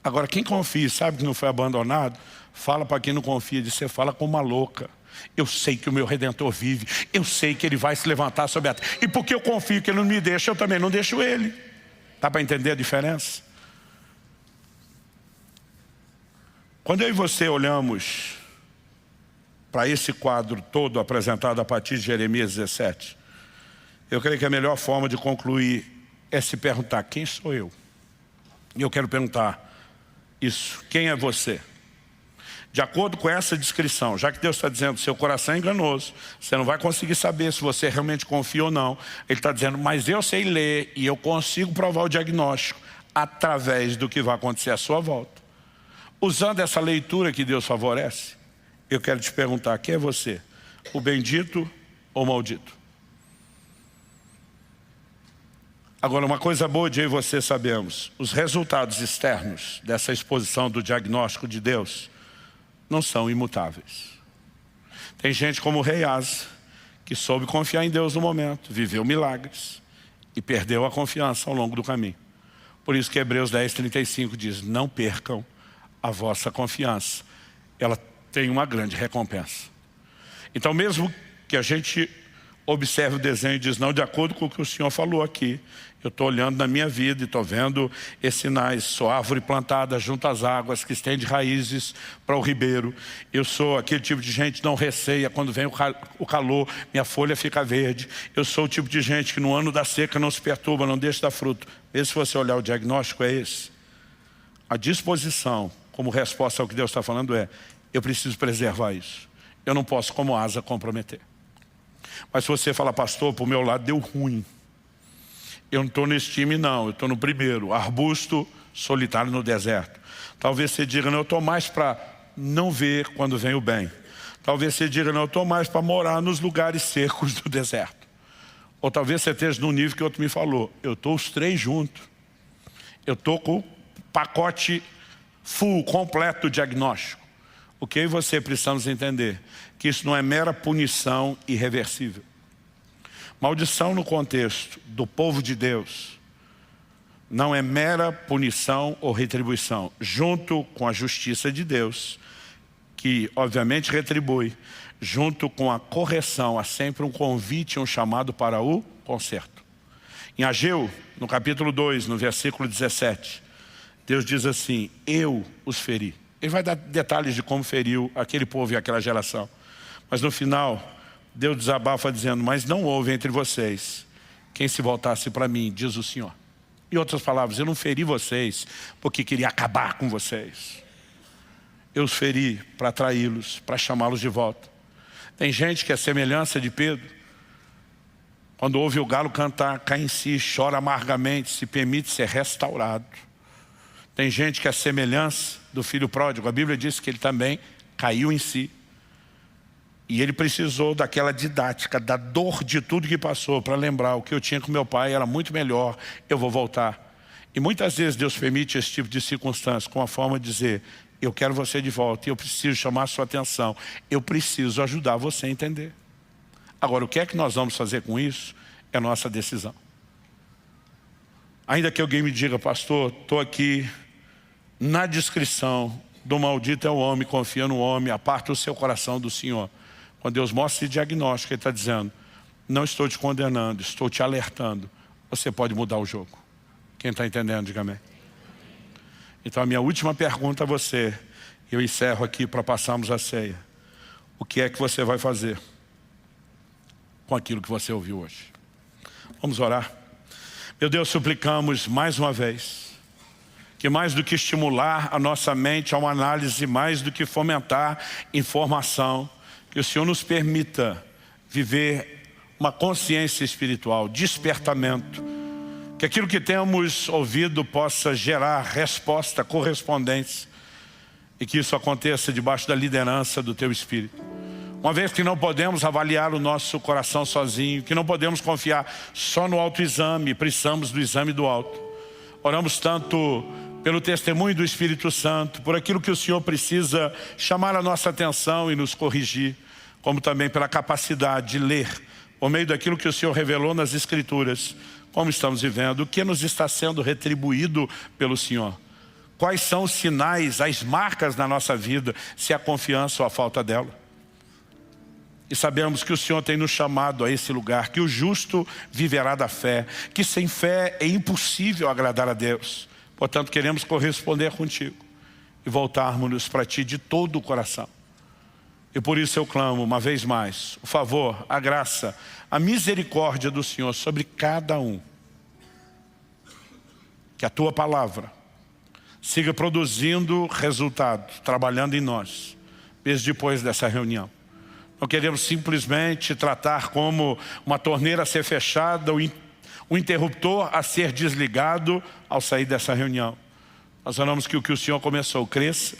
Agora quem confia e sabe que não foi abandonado, fala para quem não confia, diz, você fala como uma louca. Eu sei que o meu Redentor vive, eu sei que ele vai se levantar sobre a terra. E porque eu confio que ele não me deixa, eu também não deixo ele. Dá para entender a diferença? Quando eu e você olhamos para esse quadro todo apresentado a partir de Jeremias 17, eu creio que a melhor forma de concluir é se perguntar, quem sou eu? E eu quero perguntar isso, quem é você? De acordo com essa descrição, já que Deus está dizendo, seu coração é enganoso, você não vai conseguir saber se você realmente confia ou não. Ele está dizendo, mas eu sei ler e eu consigo provar o diagnóstico através do que vai acontecer à sua volta. Usando essa leitura que Deus favorece, eu quero te perguntar, quem é você? O bendito ou o maldito? Agora, uma coisa boa de eu e você sabemos, os resultados externos dessa exposição do diagnóstico de Deus não são imutáveis. Tem gente como o rei Asa, que soube confiar em Deus no momento, viveu milagres e perdeu a confiança ao longo do caminho. Por isso que Hebreus 10:35 diz, não percam a vossa confiança. Ela tem uma grande recompensa. Então mesmo que a gente observe o desenho e diz, não, de acordo com o que o Senhor falou aqui, eu estou olhando na minha vida e estou vendo esses sinais, sou árvore plantada junto às águas, que estende raízes para o ribeiro. Eu sou aquele tipo de gente que não receia quando vem o calor, minha folha fica verde. Eu sou o tipo de gente que no ano da seca não se perturba, não deixa dar fruto. Mesmo se você olhar o diagnóstico é esse. A disposição, como resposta ao que Deus está falando é, eu preciso preservar isso. Eu não posso, como Asa, comprometer. Mas se você fala, pastor, para o meu lado deu ruim. Eu não estou nesse time não, eu estou no primeiro, arbusto solitário no deserto. Talvez você diga, não, eu estou mais para não ver quando vem o bem. Talvez você diga, não, eu estou mais para morar nos lugares secos do deserto. Ou talvez você esteja no nível que o outro me falou, eu estou os três juntos. Eu estou com o pacote full, completo diagnóstico. O que eu e você precisamos entender? Que isso não é mera punição irreversível. Maldição no contexto do povo de Deus não é mera punição ou retribuição. Junto com a justiça de Deus, que obviamente retribui, junto com a correção, há sempre um convite, um chamado para o conserto. Em Ageu, no capítulo 2, no versículo 17, Deus diz assim, eu os feri. Ele vai dar detalhes de como feriu aquele povo e aquela geração. Mas no final, Deus desabafa dizendo, mas não houve entre vocês quem se voltasse para mim, diz o Senhor. Em outras palavras, eu não feri vocês porque queria acabar com vocês. Eu os feri para atraí-los, para chamá-los de volta. Tem gente que é semelhança de Pedro. Quando ouve o galo cantar, cai em si, chora amargamente, se permite ser restaurado. Tem gente que é semelhança do filho pródigo. A Bíblia diz que ele também caiu em si. E ele precisou daquela didática, da dor de tudo que passou, para lembrar o que eu tinha com meu pai era muito melhor, eu vou voltar. E muitas vezes Deus permite esse tipo de circunstância com a forma de dizer: eu quero você de volta e eu preciso chamar a sua atenção. Eu preciso ajudar você a entender. Agora, o que é que nós vamos fazer com isso é nossa decisão. Ainda que alguém me diga: pastor, estou aqui na descrição do maldito é o homem, confia no homem, aparta o seu coração do Senhor. Quando Deus mostra esse diagnóstico, Ele está dizendo: não estou te condenando, estou te alertando. Você pode mudar o jogo. Quem está entendendo, diga amém. Então a minha última pergunta a você, eu encerro aqui para passarmos a ceia. O que é que você vai fazer com aquilo que você ouviu hoje? Vamos orar. Meu Deus, suplicamos mais uma vez que mais do que estimular a nossa mente a uma análise, mais do que fomentar informação, que o Senhor nos permita viver uma consciência espiritual, despertamento, que aquilo que temos ouvido possa gerar resposta, correspondência, e que isso aconteça debaixo da liderança do Teu Espírito. Uma vez que não podemos avaliar o nosso coração sozinho, que não podemos confiar só no autoexame, precisamos do exame do alto. Oramos tanto pelo testemunho do Espírito Santo, por aquilo que o Senhor precisa chamar a nossa atenção e nos corrigir, como também pela capacidade de ler, por meio daquilo que o Senhor revelou nas Escrituras, como estamos vivendo, o que nos está sendo retribuído pelo Senhor. Quais são os sinais, as marcas na nossa vida, se há confiança ou a falta dela. E sabemos que o Senhor tem nos chamado a esse lugar, que o justo viverá da fé, que sem fé é impossível agradar a Deus. Portanto, queremos corresponder contigo e voltarmos-nos para Ti de todo o coração. E por isso eu clamo uma vez mais o favor, a graça, a misericórdia do Senhor sobre cada um. Que a Tua palavra siga produzindo resultado, trabalhando em nós, mesmo depois dessa reunião. Não queremos simplesmente tratar como uma torneira a ser fechada, o interruptor a ser desligado ao sair dessa reunião. Nós oramos que o Senhor começou cresça,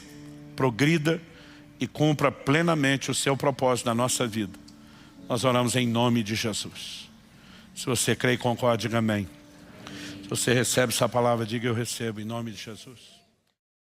progrida e cumpra plenamente o seu propósito na nossa vida. Nós oramos em nome de Jesus. Se você crê e concorda, diga amém. Se você recebe essa palavra, diga: eu recebo em nome de Jesus.